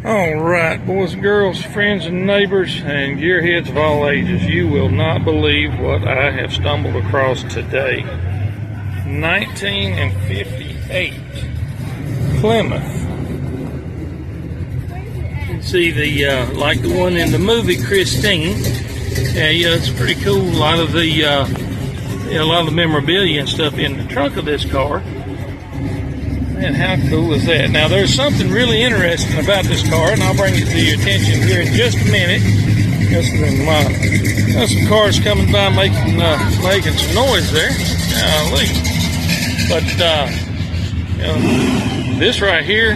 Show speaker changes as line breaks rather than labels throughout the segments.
Alright, boys and girls, friends and neighbors, and gearheads of all ages, you will not believe what I have stumbled across today. 1958 Plymouth. You see the, like the one in the movie Christine. Yeah, it's pretty cool. A lot of the memorabilia and stuff in the trunk of this car. And how cool is that? Now, there's something really interesting about this car, and I'll bring it to your attention here in just a minute. There's some cars coming by making some noise there. Golly. But this right here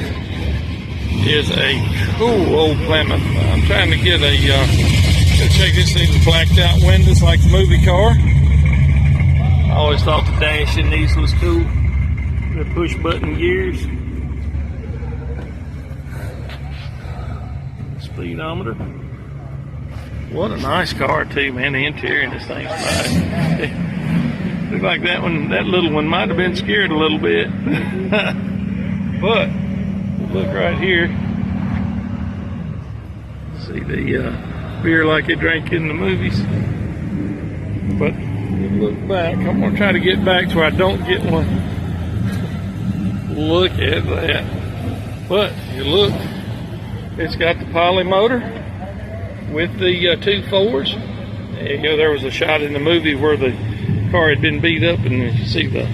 is a cool old Plymouth. I'm trying to get check this thing with blacked out windows like the movie car. I always thought the dash in these was cool. The push button gears, speedometer. What a nice car too, man. The interior in this thing's nice. Looks like that little one might have been scared a little bit. But look right here. See the beer like they drank in the movies. But look back. I'm gonna try to get back so I don't get one. Look at that. But you look, it's got the poly motor with the 2.4s. There you go. There was a shot in the movie where the car had been beat up and you see the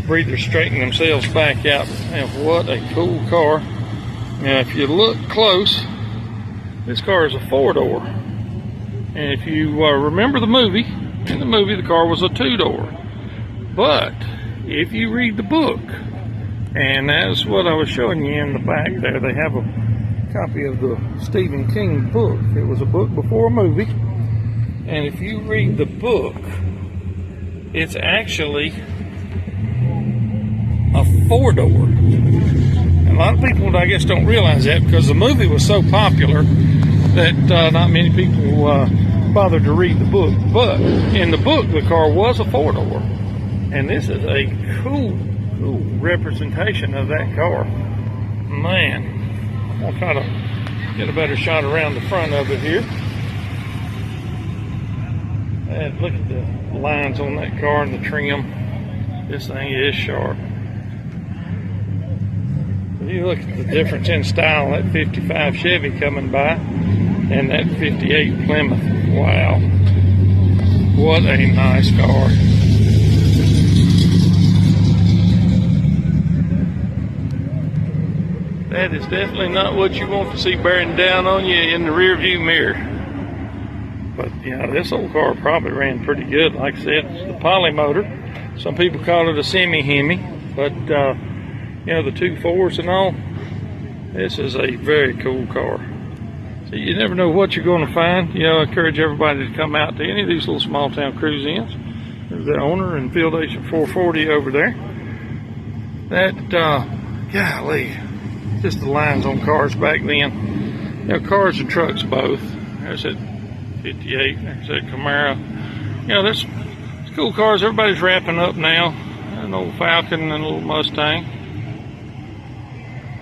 breathers straighten themselves back out. Man, what a cool car. Now if you look close, this car is a 4-door. And if you remember the movie, in the movie the car was a 2-door. But if you read the book, and that's what I was showing you in the back there. They have a copy of the Stephen King book. It was a book before a movie. And if you read the book, it's actually a 4-door. And a lot of people, I guess, don't realize that because the movie was so popular that not many people bothered to read the book. But in the book, the car was a 4-door. And this is a cool representation of that car. Man, I'm gonna try to get a better shot around the front of it here. And look at the lines on that car and the trim. This thing is sharp. If you look at the difference in style, that 55 Chevy coming by and that 58 Plymouth. Wow, what a nice car. That is definitely not what you want to see bearing down on you in the rear view mirror. But yeah, this old car probably ran pretty good. Like I said, it's the poly motor. Some people call it a semi-Hemi, but the 2.4s and all, this is a very cool car. So you never know what you're going to find. I encourage everybody to come out to any of these little small town cruise-ins. There's the owner and Field Agent 440 over there. Golly. Just the lines on cars back then. Cars and trucks both. There's that 58, there's that Camaro. There's cool cars. Everybody's wrapping up now. An old Falcon and a little Mustang.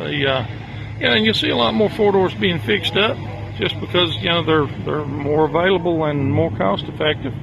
And you'll see a lot more 4-doors being fixed up just because, they're more available and more cost effective.